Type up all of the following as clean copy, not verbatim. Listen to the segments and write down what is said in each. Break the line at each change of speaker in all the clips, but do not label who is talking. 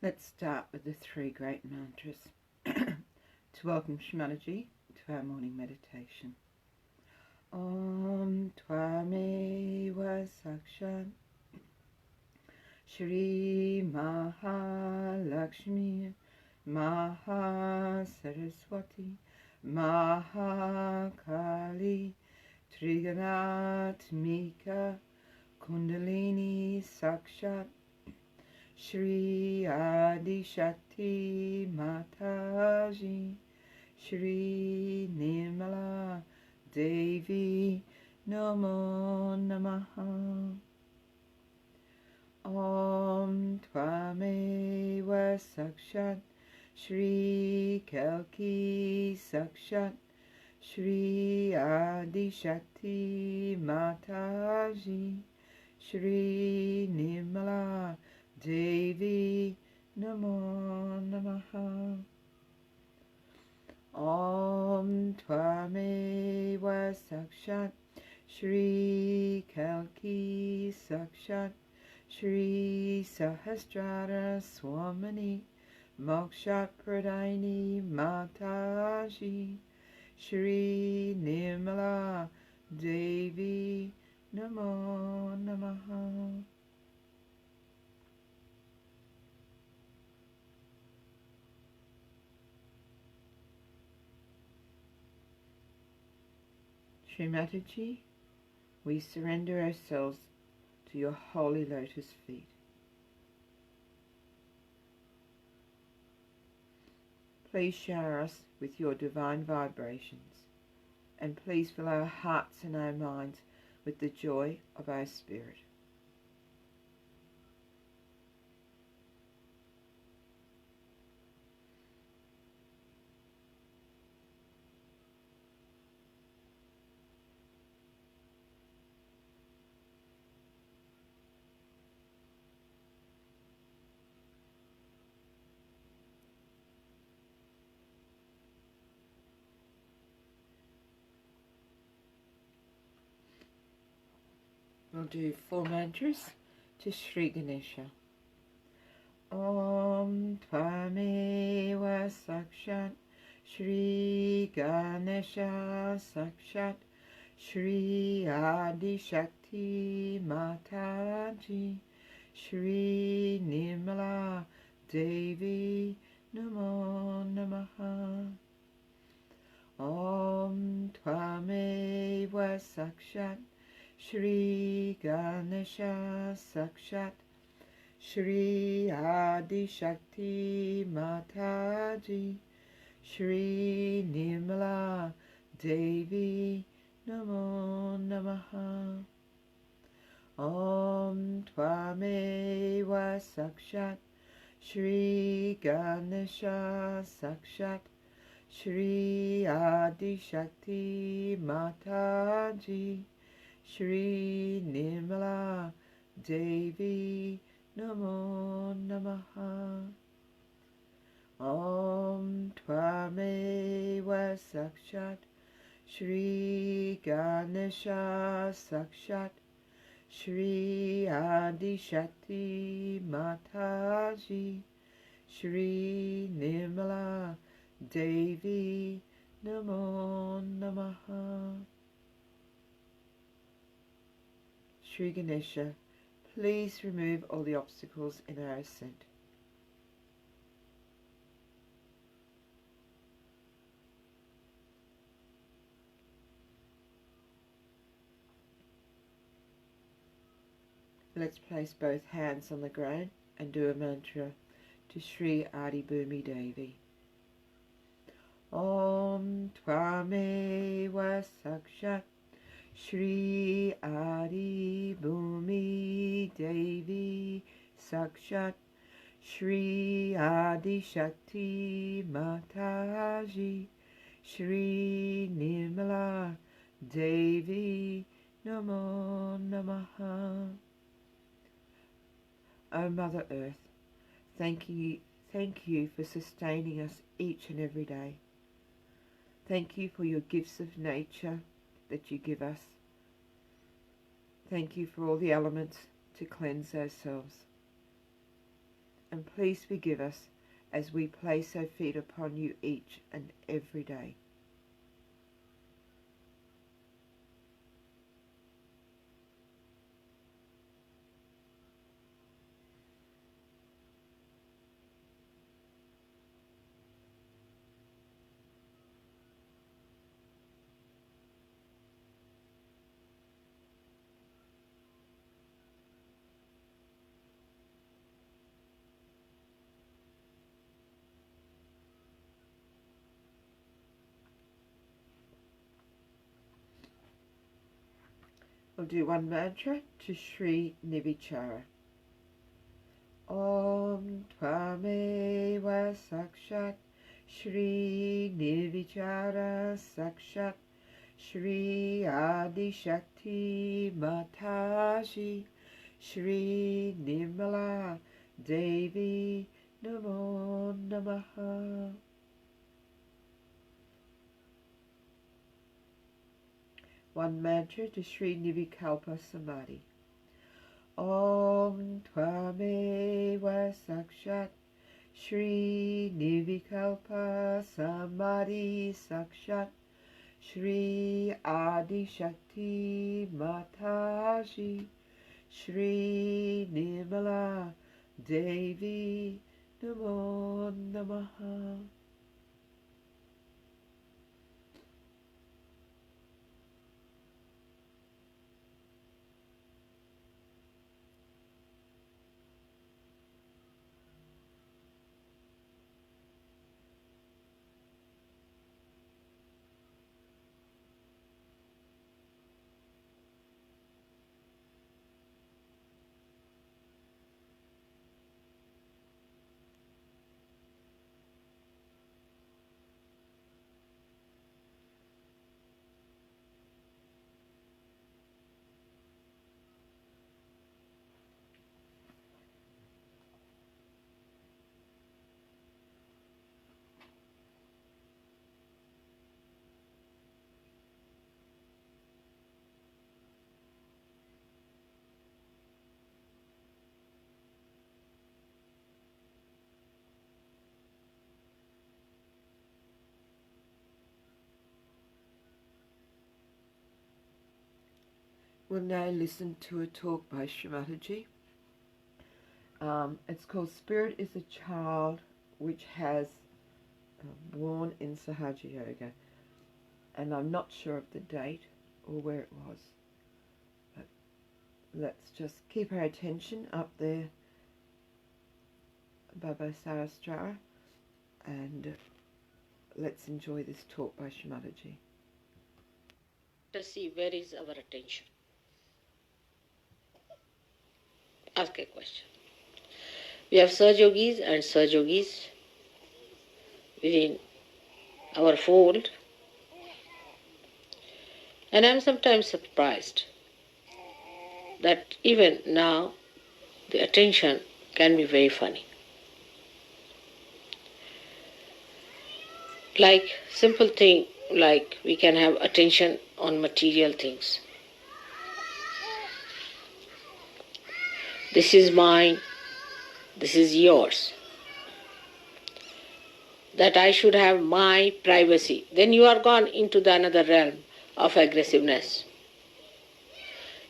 Let's start with the three great mantras to welcome Shri Mataji to our morning meditation. Om Tvameva Sakshat Shri Mahalakshmi Mahasaraswati Mahakali Triganatmika Kundalini Sakshat Shri Adi Shakti Mataji Shri Nirmala Devi Namo Namaha. Om Tvameva Sakshat Shri Kalki Sakshat Shri Adi Shakti Mataji Shri Nirmala Devi Namo Namaha. Om Tvameva Sakshat Shri Kalki Sakshat Shri Sahasrara Swamini Mokshat Pradini Mataji Shri Nirmala Devi Namo Namaha. Shri Mataji, we surrender ourselves to your holy lotus feet. Please shower us with your divine vibrations, and please fill our hearts and our minds with the joy of our spirit. We'll do 4 mantras to Shri Ganesha. Om Tvameva Sakshat Shri Ganesha Sakshat Shri Adi Shakti Mataji Shri Nirmala Devi Namo Namaha. Om Tvameva Sakshat Shri Ganesha Sakshat Shri Adi Shakti Mataji Shri Nirmala Devi Namo Namaha. Om Tvameva Sakshat Shri Ganesha Sakshat Shri Adi Shakti Mataji Shri Nirmala Devi Namo Namaha. Om Tvameva Sakshat Shri Ganesha Sakshat Shri Adi Shakti Mataji Shri Nirmala Devi Namo Namaha. Shri Ganesha, please remove all the obstacles in our ascent. Let's place both hands on the ground and do a mantra to Shri Adi Bhumi Devi. Om Tvameva Sakshat Shri Adi Bhumi Devi Sakshat Shri Adi Shakti Mataji Shri Nirmala Devi Namo Namaha. O Mother Earth, thank you for sustaining us each and every day. Thank you for your gifts of nature that you give us. Thank you for all the elements to cleanse ourselves. and please forgive us as we place our feet upon you each and every day. We'll do one mantra to Shri Nivichara. Om Tvameva Sakshat Shri Nivichara Sakshat Shri Adi Shakti Mataji Shri Nirmala Devi Namo Namaha. One mantra to Shri Nivikalpa Samadhi. Om Tvameva Sakshat Shri Nivikalpa Samadhi Sakshat Shri Adi Shakti Mataji Shri Nirmala Devi Namo Namaha. We'll now listen to a talk by Shri Mataji. It's called Spirit is a Child which has born in Sahaja Yoga. And I'm not sure of the date or where it was. But let's just keep our attention up there above Sarastra and let's enjoy this talk by Shri Mataji.
Let us see where is our attention. Ask a question. We have Sahajogis and Sahajogis within our fold, and I am sometimes surprised that even now the attention can be very funny. Like simple thing, like we can have attention on material things. This is mine, this is yours. That I should have my privacy. Then you are gone into the another realm of aggressiveness.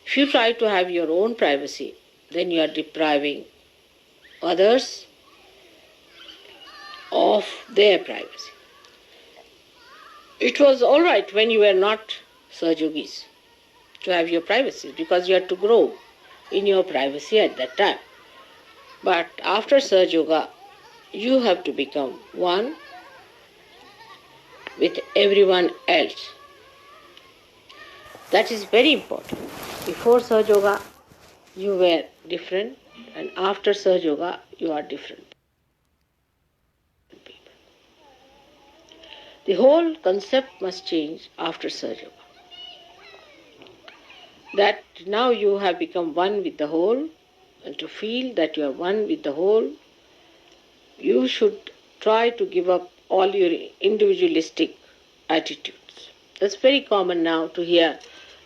If you try to have your own privacy, then you are depriving others of their privacy. It was all right when you were not Sahajogis to have your privacy because you had to grow in your privacy at that time. But after Sahaja, you have to become one with everyone else. That is very important. Before Sahaja, you were different, and after Sahaja, you are different people. The whole concept must change after Sahaja. That now you have become one with the whole, and to feel that you are one with the whole, you should try to give up all your individualistic attitudes. That's very common now to hear,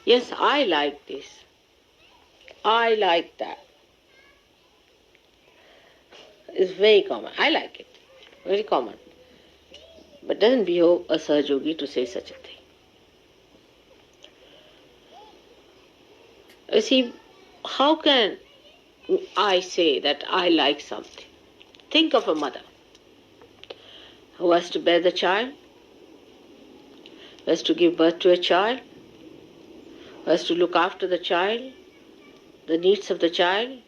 yes, I like this, I like that. It's very common. I like it. Very common. But doesn't behove a Sahaja Yogi to say such a thing. You see, how can I say that I like something? Think of a mother who has to bear the child, who has to give birth to a child, who has to look after the child, the needs of the child,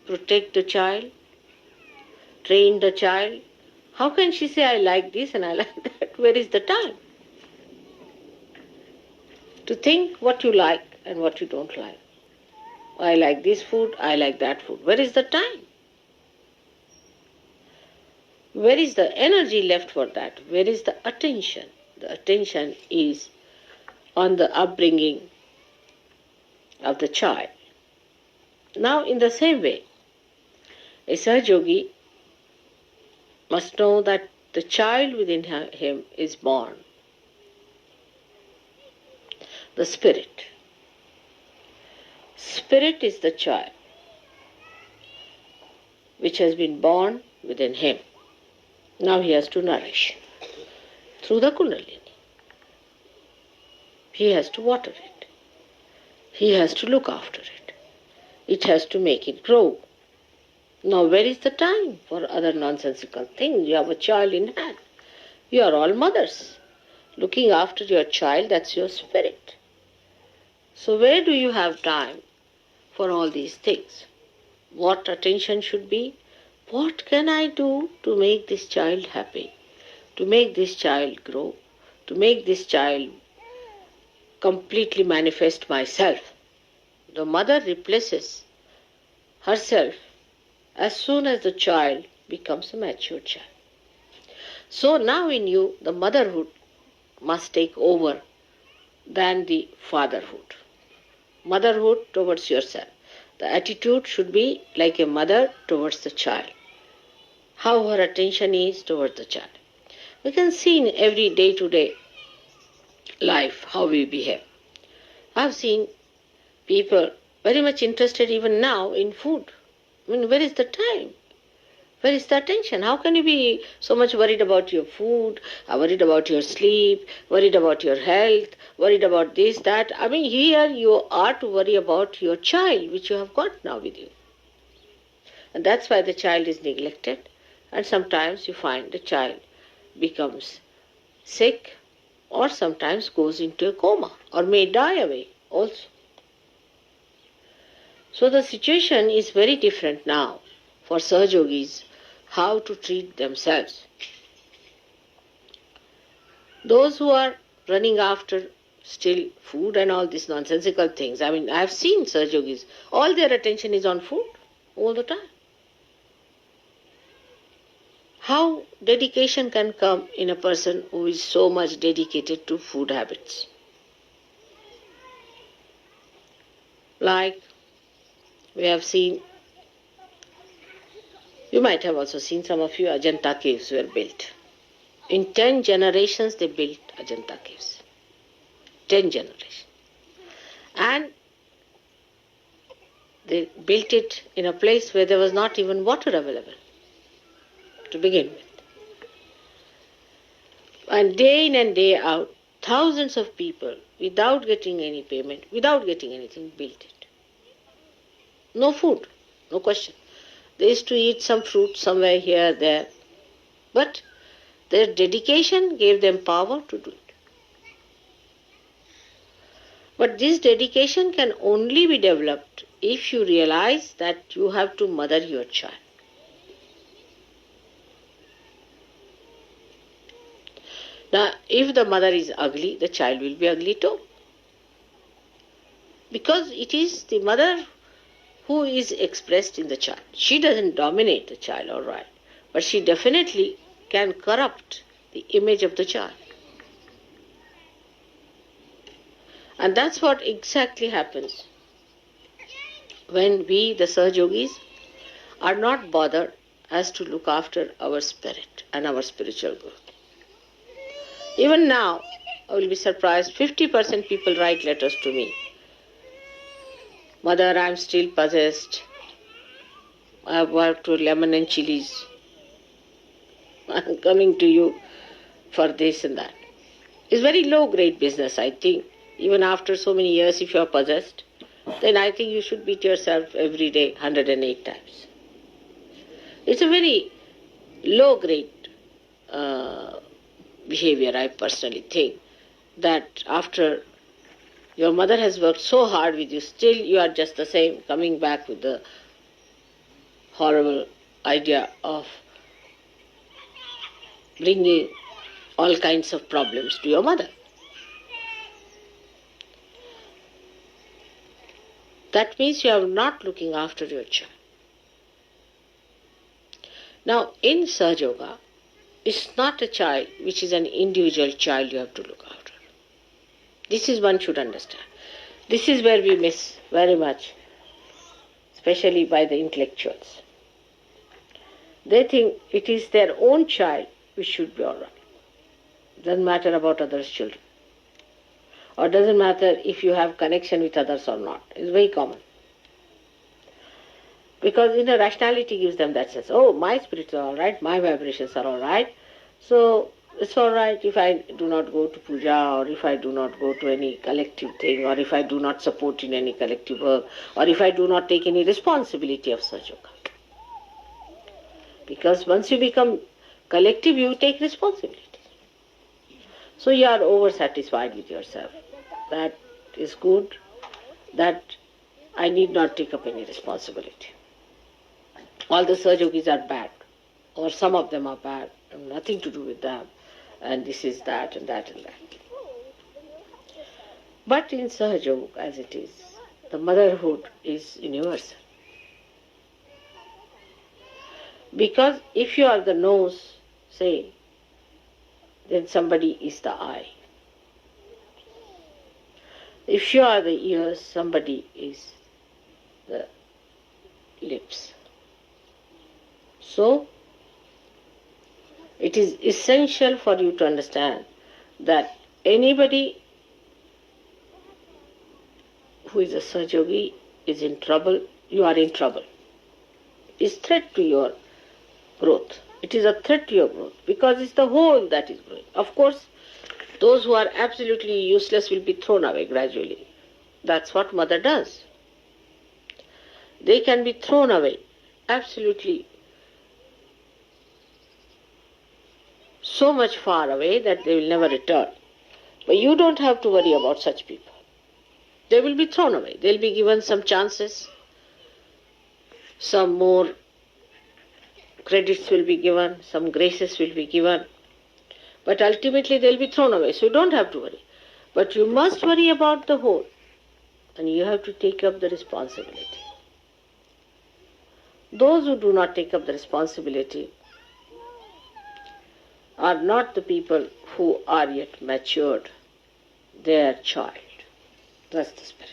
protect the child, train the child. How can she say, I like this and I like that? Where is the time? To think what you like and what you don't like. I like this food, I like that food. Where is the time? Where is the energy left for that? Where is the attention? The attention is on the upbringing of the child. Now, in the same way, a Sahaja Yogi must know that the child within him is born. The spirit. Spirit is the child which has been born within him. Now he has to nourish through the Kundalini. He has to water it. He has to look after it. It has to make it grow. Now where is the time for other nonsensical things? You have a child in hand. You are all mothers. Looking after your child, that's your spirit. So where do you have time for all these things? What attention should be? What can I do to make this child happy? To make this child grow? To make this child completely manifest myself? The mother replaces herself as soon as the child becomes a mature child. So now in you, the motherhood must take over than the fatherhood. Motherhood towards yourself. The attitude should be like a mother towards the child. How her attention is towards the child. We can see in every day-to-day life how we behave. I've seen people very much interested even now in food. I mean, where is the time? Where is the attention? How can you be so much worried about your food, worried about your sleep, worried about your health, worried about this, that? I mean, here you are to worry about your child, which you have got now with you. And that's why the child is neglected. And sometimes you find the child becomes sick or sometimes goes into a coma or may die away also. So the situation is very different now for Sahaja Yogis, how to treat themselves. Those who are running after still food and all these nonsensical things, I mean, I have seen Sahaja Yogis, all their attention is on food all the time. How dedication can come in a person who is so much dedicated to food habits? Like we have seen, you might have also seen, some of you, Ajanta caves were built. In 10 generations they built Ajanta caves. 10 generations. And they built it in a place where there was not even water available to begin with. And day in and day out, thousands of people, without getting any payment, without getting anything, built it. No food, no question. They used to eat some fruit somewhere here, there. But their dedication gave them power to do it. But this dedication can only be developed if you realize that you have to mother your child. Now, if the mother is ugly, the child will be ugly too. Because it is the mother who is expressed in the child. She doesn't dominate the child, all right, but she definitely can corrupt the image of the child. And that's what exactly happens when we, the Sahaja Yogis, are not bothered as to look after our spirit and our spiritual growth. Even now, I will be surprised, 50% people write letters to me. Mother, I am still possessed. I have worked to lemon and chilies. I'm coming to you for this and that. It's very low grade business, I think. Even after so many years, if you are possessed, then I think you should beat yourself every day 108 times. It's a very low grade behavior, I personally think, that after your mother has worked so hard with you, still you are just the same, coming back with the horrible idea of bringing all kinds of problems to your mother. That means you are not looking after your child. Now, in Sahaja Yoga, it's not a child which is an individual child you have to look after. This is one should understand. This is where we miss very much, especially by the intellectuals. They think it is their own child which should be all right. Doesn't matter about others' children. Or doesn't matter if you have connection with others or not. It's very common. Because inner rationality gives them that sense. Oh, my spirits are all right, my vibrations are all right. So it's all right if I do not go to puja, or if I do not go to any collective thing, or if I do not support in any collective work, or if I do not take any responsibility of Sahaja Yoga. Because once you become collective, you take responsibility. So you are over-satisfied with yourself. That is good, that I need not take up any responsibility. All the Sahaja Yogis are bad, or some of them are bad, nothing to do with them, and this is that and that and that. But in Sahaja Yoga, as it is, the motherhood is universal. Because if you are the nose, say, then somebody is the eye. If you are the ears, somebody is the lips. So, it is essential for you to understand that anybody who is a Sahaja Yogi is in trouble, you are in trouble. It is a threat to your growth. It is a threat to your growth because it's the whole that is growing. Of course, those who are absolutely useless will be thrown away gradually. That's what mother does. They can be thrown away absolutely so much far away that they will never return. But you don't have to worry about such people. They will be thrown away. They will be given some chances, some more credits will be given, some graces will be given, but ultimately they will be thrown away, so you don't have to worry. But you must worry about the whole, and you have to take up the responsibility. Those who do not take up the responsibility are not the people who are yet matured. They are child. That's the spirit.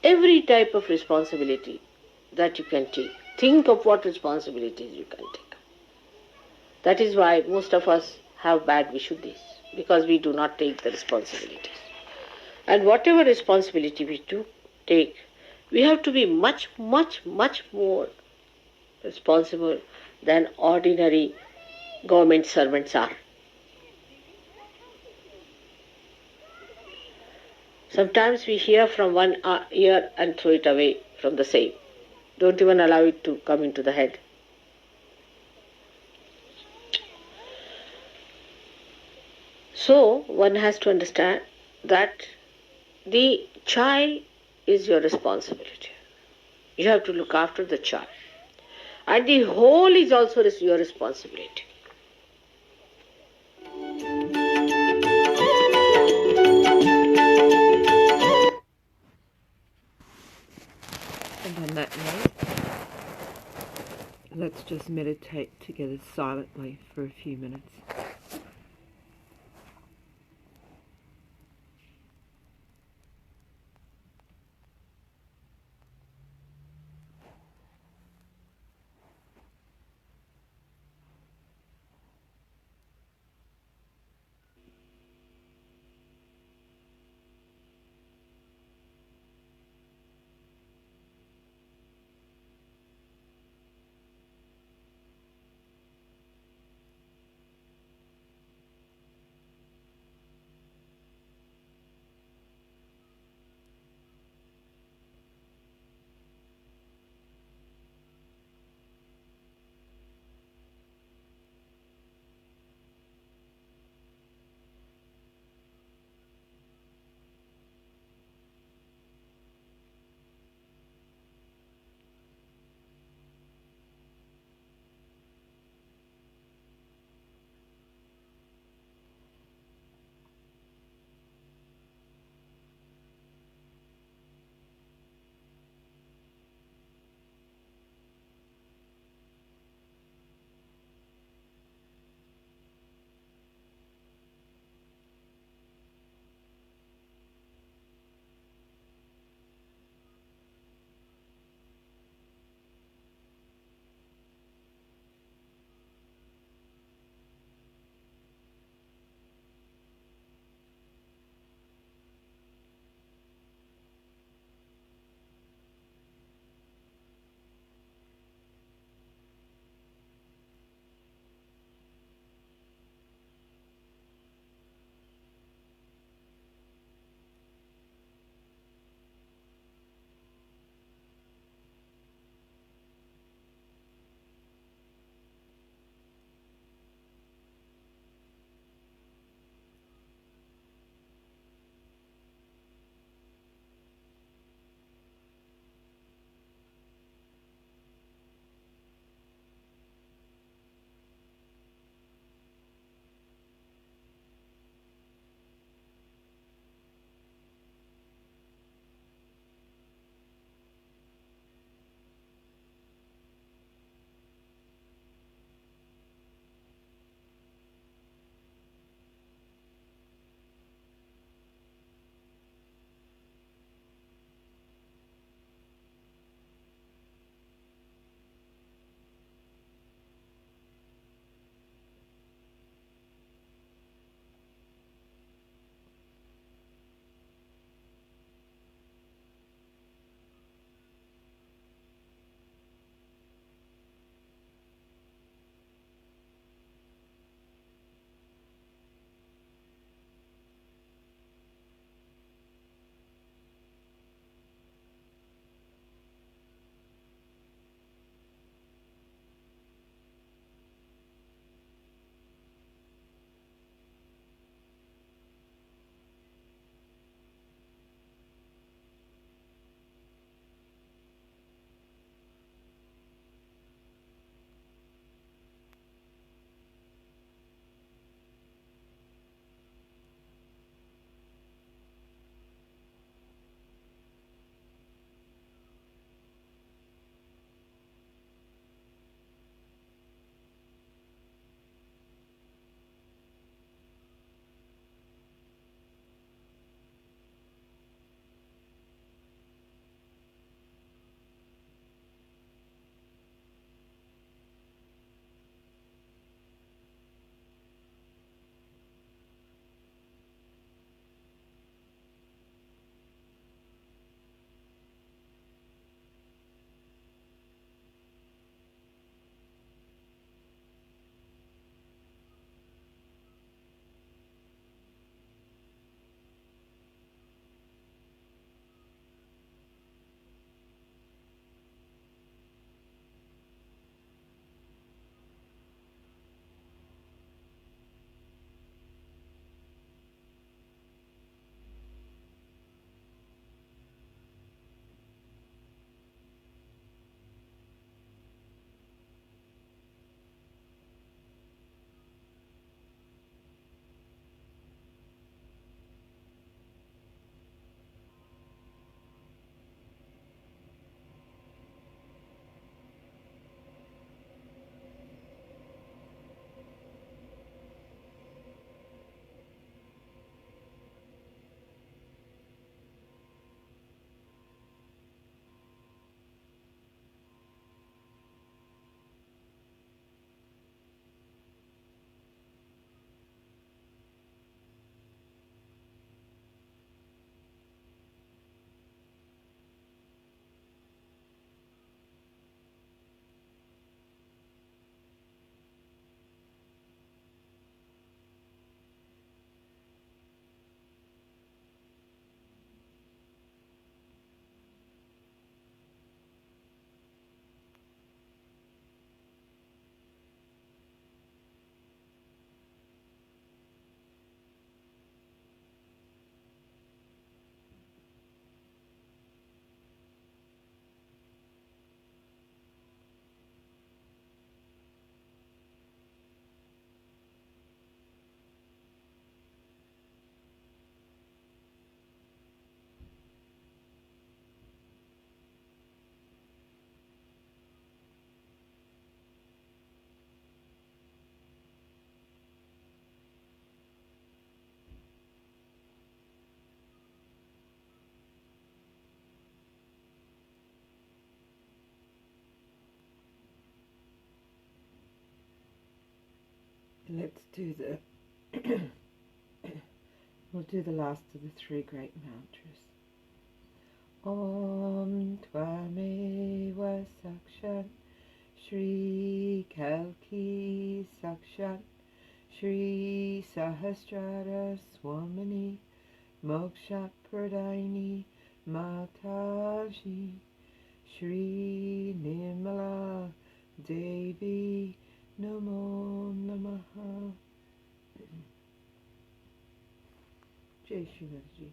Every type of responsibility that you can take, think of what responsibilities you can take. That is why most of us have bad Vishuddhis, because we do not take the responsibilities. And whatever responsibility we do take, we have to be much, much, much more responsible than ordinary government servants are. Sometimes we hear from one ear and throw it away from the same. Don't even allow it to come into the head. So one has to understand that the child is your responsibility. You have to look after the child. And the whole is also your responsibility.
And on that note, let's just meditate together silently for a few minutes. Let's do the we'll do the last of the three great mantras. Om Tvameva Sakshat Shri Kalki Sakshat Shri Sahasrara Swamini Moksha Pradayini Mataji Shri Nirmala Devi Namo Namaha. Jai Shri Mataji.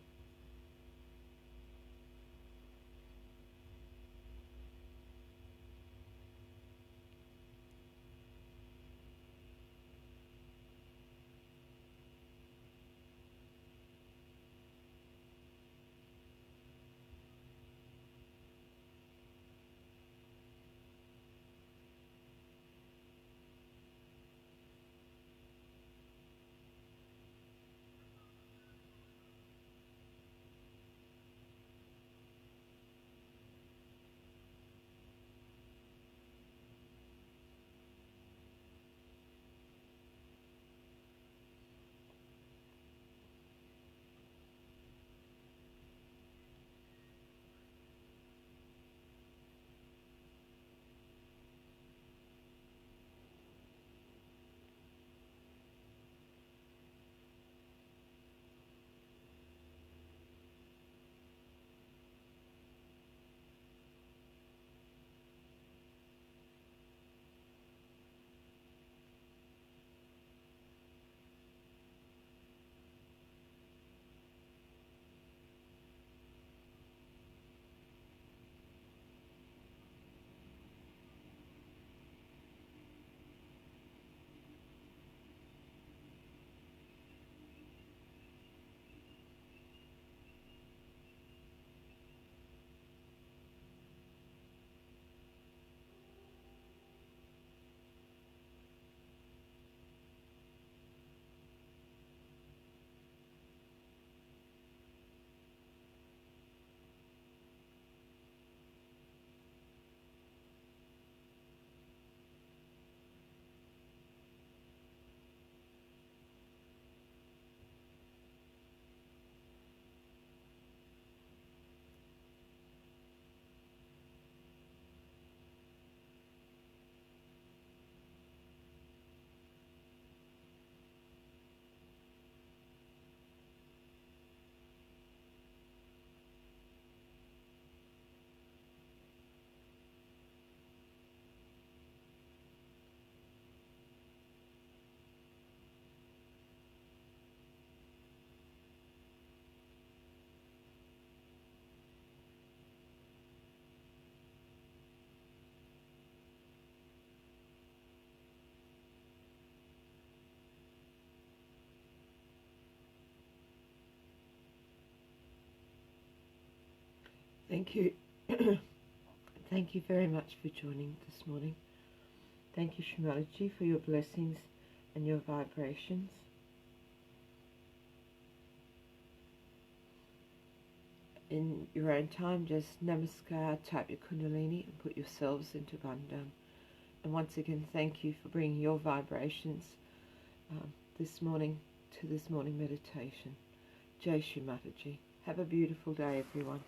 Thank you. Thank you very much for joining this morning. Thank you, Shri Mataji, for your blessings and your vibrations. In your own time, just namaskar, tap your kundalini and put yourselves into Bandham. And once again, thank you for bringing your vibrations this morning to this morning meditation. Jai Shri Mataji. Have a beautiful day, everyone.